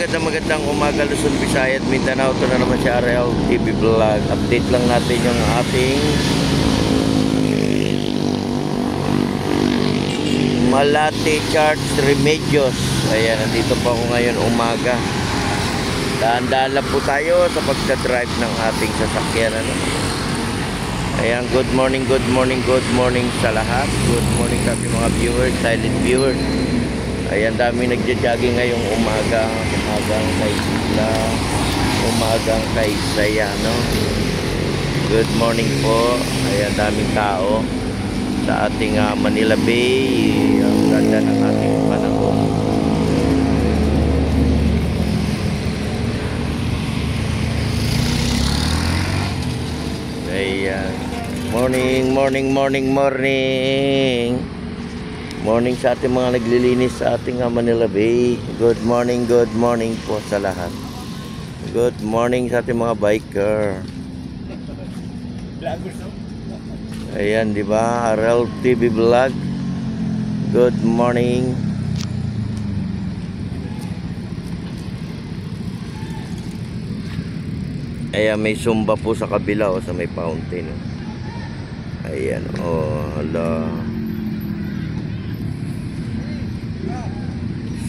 magandang umaga Luzon, Visayas, Mindanao. Ito na naman si RL TV Vlog. Update lang natin yung ating Malate Church Remedios. Ayan, nandito po ako ngayon umaga. Dahan-dahan lang po tayo sa pagdadrive ng ating sasakyan. Ayan, good morning sa lahat. Good morning sa ating mga viewers, silent viewers. Ayan, dami nagja-jogging ngayong umagang kay Sila, umagang kay Saya, no? Good morning po. Ayan, daming tao sa ating Manila Bay. Ang ganda ng ating panahon. Ayan. Morning sa ating mga naglilinis sa ating Manila Bay. Good morning po sa lahat. Good morning sa ating mga biker. Ayan, di ba? RL TV Vlog. Good morning. Ayan, may Zumba po sa kabila o sa may fountain. Ayan, oh, hala.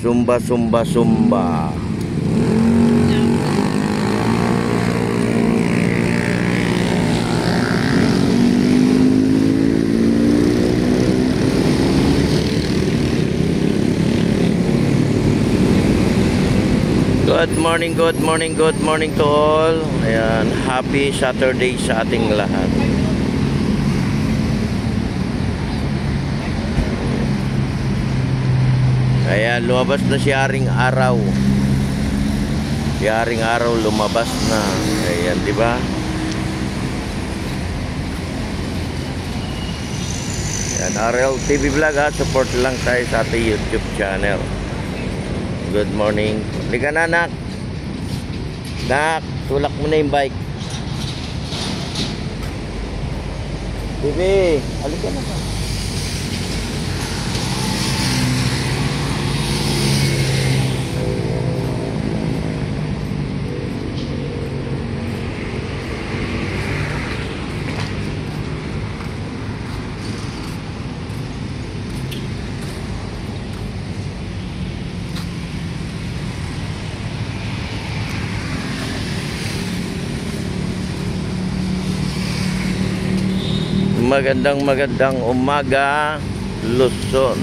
Zumba. Good morning to all. Ayan, happy Saturday sa ating lahat. Ayan, lumabas na si Haring Araw. Si Haring Araw lumabas na. Ayan, di ba? Ayan, RL TV Vlog, ha. Support lang tayo sa ating YouTube channel. Good morning. Halika na, nak. Nak, tulak mo na yung bike. Bibi, halika na pa. Magandang umaga Luzon.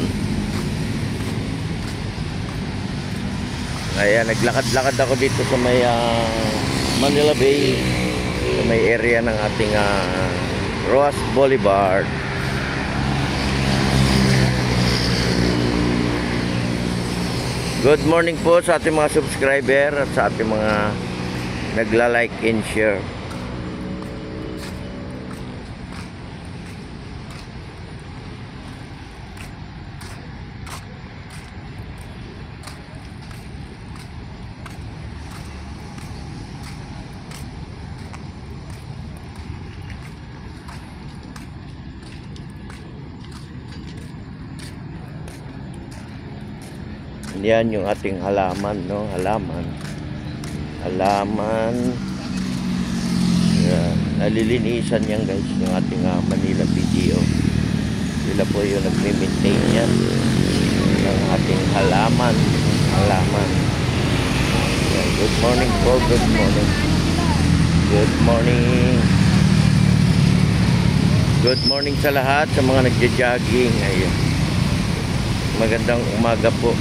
Ayan, naglakad-lakad ako dito sa may Manila Bay, sa may area ng ating Roas Boulevard. Good morning po sa ating mga subscriber at sa ating mga nagla-like and share. Yan yung ating halaman, no? Halaman. Yan. Nalilinisan yan, guys, yung ating Manila BGO. Sila po yung nagme-maintain yan ng ating halaman. Yan. Good morning po, good morning sa lahat, sa mga nagja-jogging. Ayun. Magandang umaga po.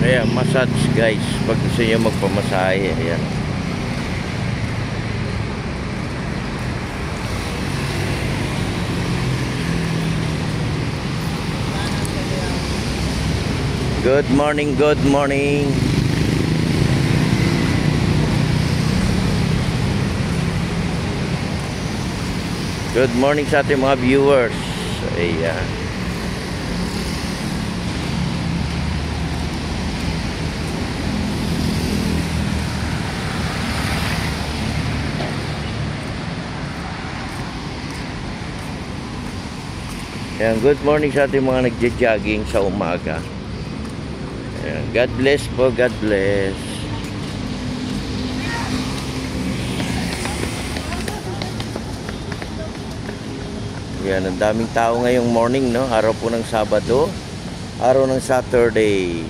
Ayan, massage guys, pag gusto nyo magpamasahe. Ayan. Good morning. Good morning sa ating mga viewers. Ayan. Ayan, good morning sa ating mga nagja-jogging sa umaga. Ayan, God bless po, God bless. Ayan, ang daming tao ngayong morning, no? Araw po ng Sabado, araw ng Saturday.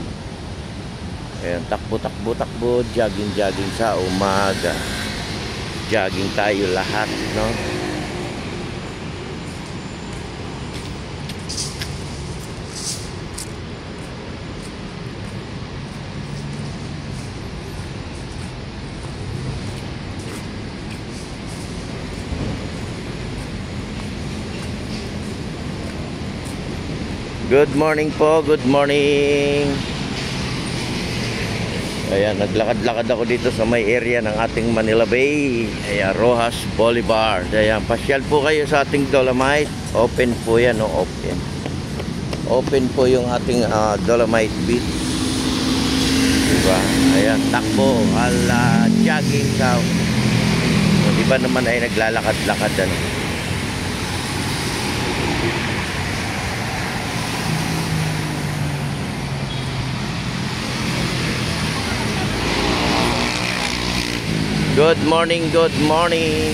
Ayan, takbo, jogging sa umaga. Jogging tayo lahat, no? Good morning po, good morning. Ayan, naglakad-lakad ako dito sa may area ng ating Manila Bay. Ayan, Rojas Boulevard. Ayan, pasyal po kayo sa ating Dolomite. Open po yan, no? Open. Open po yung ating Dolomite Beach. Diba? Ayan, takbo, jogging ka. Diba naman ay naglalakad-lakad ano? Good morning, good morning.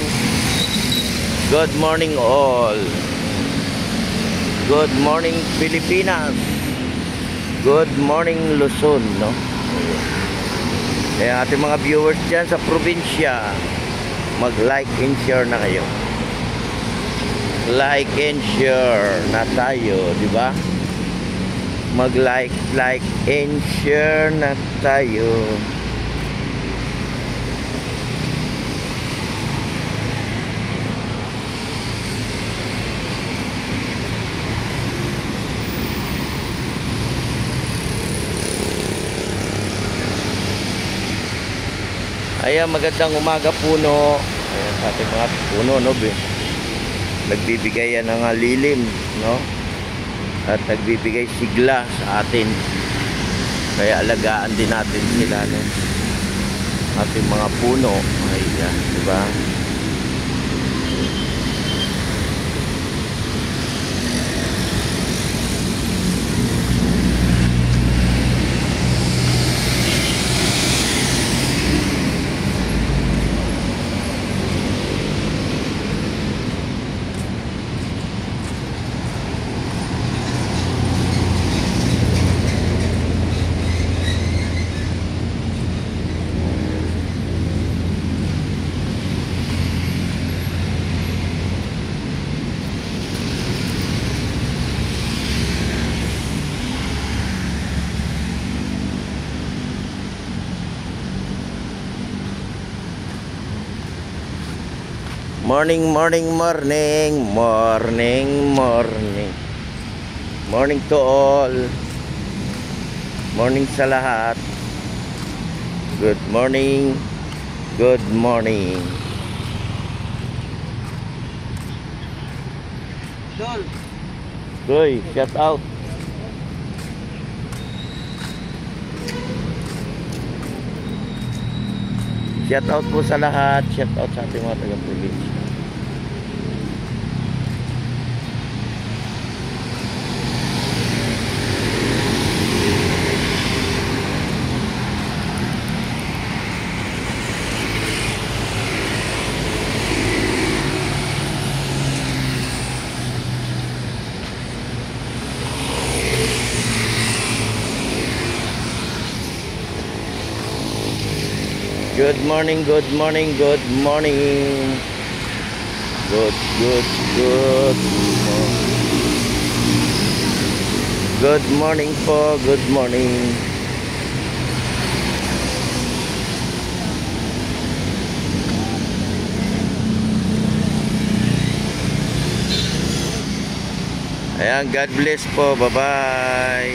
Good morning all. Good morning Pilipinas. Good morning Luzon, no? Kaya ating mga viewers dyan sa probinsya, mag-like and share na kayo. Like and share na tayo, di ba? Mag-like and share na tayo. Ayan, magandang umaga puno. Ayan, sa ating mga puno, no? Nagbibigay yan ng lilim, no? At nagbibigay sigla sa atin. Kaya alagaan din natin sila, no? Ating mga puno. Ayan, diba? Morning, morning, morning, morning, morning. Morning to all. Morning sa lahat. Good morning. Good morning. Dol. Hoy, shout out. Shout out po sa lahat. Shout out sa ating mga taga-probinsya. Good morning, good morning, good morning. Good morning. Good morning po, good morning. Ayan, God bless po, bye-bye.